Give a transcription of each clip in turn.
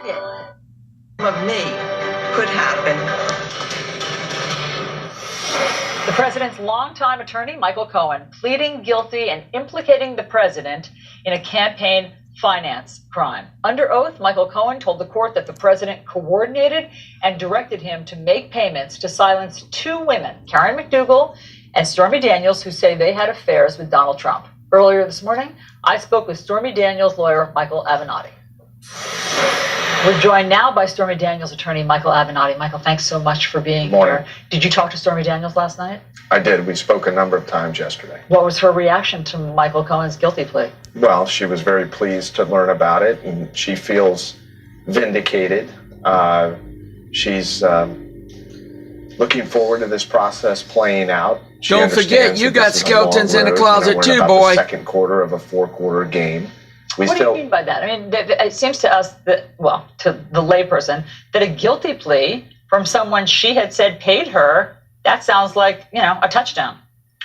of me could happen. The president's longtime attorney, Michael Cohen, pleading guilty and implicating the president in a campaign finance crime. Under oath, Michael Cohen told the court that the president coordinated and directed him to make payments to silence two women, Karen McDougal and Stormy Daniels, who say they had affairs with Donald Trump. Earlier this morning, I spoke with Stormy Daniels' lawyer, Michael Avenatti. We're joined now by Stormy Daniels' attorney, Michael Avenatti. Michael, thanks so much for being here. Did you talk to Stormy Daniels last night? I did. We spoke a number of times yesterday. What was her reaction to Michael Cohen's guilty plea? Well, she was very pleased to learn about it, and she feels vindicated. She's looking forward to this process playing out. Don't forget, you got skeletons in the closet too, boy. The second quarter of a four-quarter game. What do you mean by that? I mean, it seems to us that, well, to the layperson, that a guilty plea from someone she had said paid her, that sounds like, you know, a touchdown.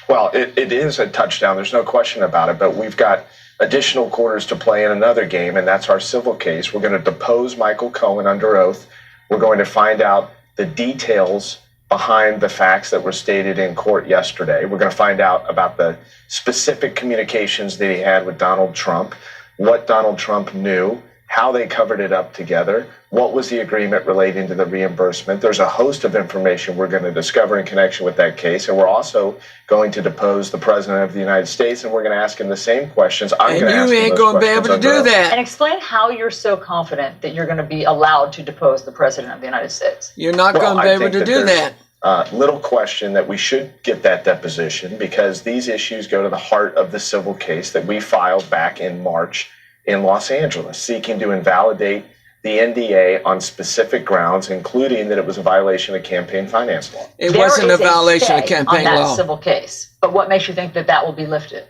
Well, it is a touchdown. There's no question about it. But we've got additional quarters to play in another game, and that's our civil case. We're going to depose Michael Cohen under oath. We're going to find out the details behind the facts that were stated in court yesterday. We're going to find out about the specific communications that he had with Donald Trump, what Donald Trump knew, how they covered it up together, what was the agreement relating to the reimbursement. There's a host of information we're going to discover in connection with that case, and we're also going to depose the President of the United States, and we're going to ask him the same questions. And you ain't going to be able to do that. And explain how you're so confident that you're going to be allowed to depose the President of the United States. You're not going to be able to do that. Little question that we should get that deposition, because these issues go to the heart of the civil case that we filed back in March in Los Angeles, seeking to invalidate the NDA on specific grounds, including that it was a violation of campaign finance law. It wasn't a violation of campaign law. On that law. Civil case. But what makes you think that that will be lifted?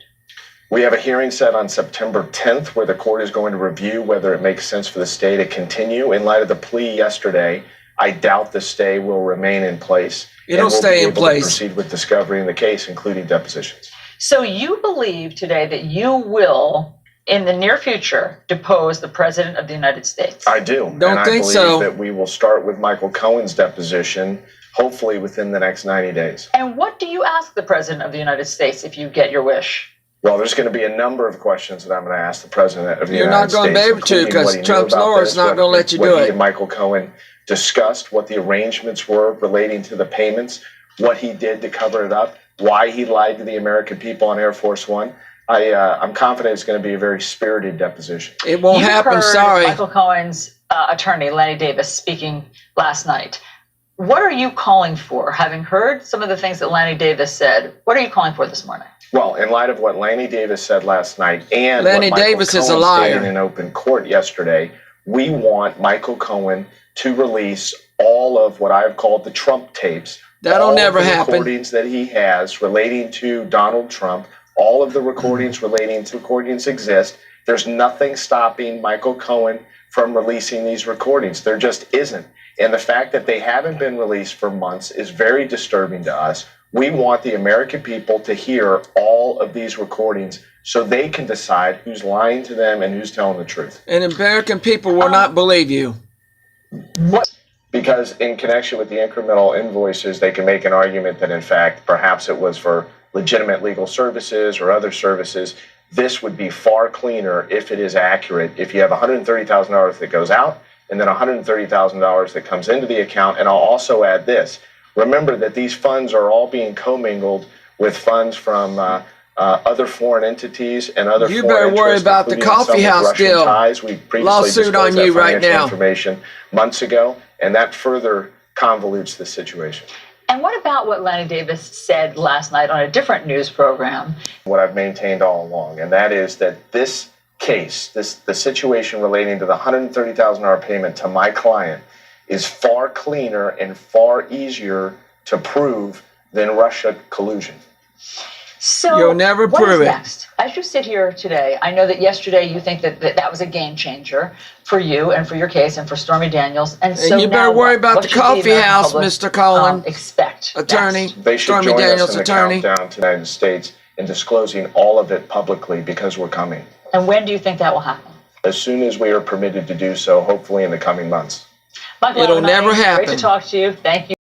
We have a hearing set on September 10th where the court is going to review whether it makes sense for the stay to continue. In light of the plea yesterday, I doubt the stay will remain in place. It'll stay in place. To proceed with discovery in the case, including depositions. So you believe today that you will, in the near future, depose the President of the United States? I do. Don't think so. I believe that we will start with Michael Cohen's deposition, hopefully within the next 90 days. And what do you ask the President of the United States if you get your wish? Well, there's going to be a number of questions that I'm going to ask the President of the United States. You're not going to be able to, because Trump's lawyer is not going to let you do it. What he and Michael Cohen discussed, what the arrangements were relating to the payments, what he did to cover it up, why he lied to the American people on Air Force One. I'm confident it's going to be a very spirited deposition. It won't happen, sorry. Michael Cohen's attorney, Lanny Davis, speaking last night. What are you calling for? Having heard some of the things that Lanny Davis said, what are you calling for this morning? Well, in light of what Lanny Davis said last night and Lanny what Michael Davis Cohen is a liar. stated in open court yesterday, we want Michael Cohen to release all of what I've called the Trump tapes. That'll never happen. Recordings that he has relating to Donald Trump, all of the recordings relating to recordings exist. There's nothing stopping Michael Cohen from releasing these recordings. There just isn't. And the fact that they haven't been released for months is very disturbing to us. We want the American people to hear all of these recordings so they can decide who's lying to them and who's telling the truth. And American people will not believe you. What? Because in connection with the incremental invoices, they can make an argument that, in fact, perhaps it was for legitimate legal services or other services. This would be far cleaner if it is accurate. If you have $130,000 that goes out and then $130,000 that comes into the account. And I'll also add this. Remember that these funds are all being commingled with funds from other foreign entities and other you foreign better worry about the coffee house deal. We previously lawsuit on you right now. Information months ago, and that further convolutes the situation. And what about what Lanny Davis said last night on a different news program? What I've maintained all along, and that is that this case, the situation relating to the $130,000 payment to my client, is far cleaner and far easier to prove than Russia collusion. So you'll never prove it. Next? As you sit here today, I know that yesterday you think that was a game changer for you and for your case and for Stormy Daniels. And so you better worry about the coffee house, Mr. Cohen. Expect attorney, they should Stormy join Daniels us in attorney. The countdown to the United States in disclosing all of it publicly, because we're coming. And when do you think that will happen? as soon as we are permitted to do so, hopefully in the coming months. Michael It'll Avenatti, never happen. Great to talk to you. Thank you.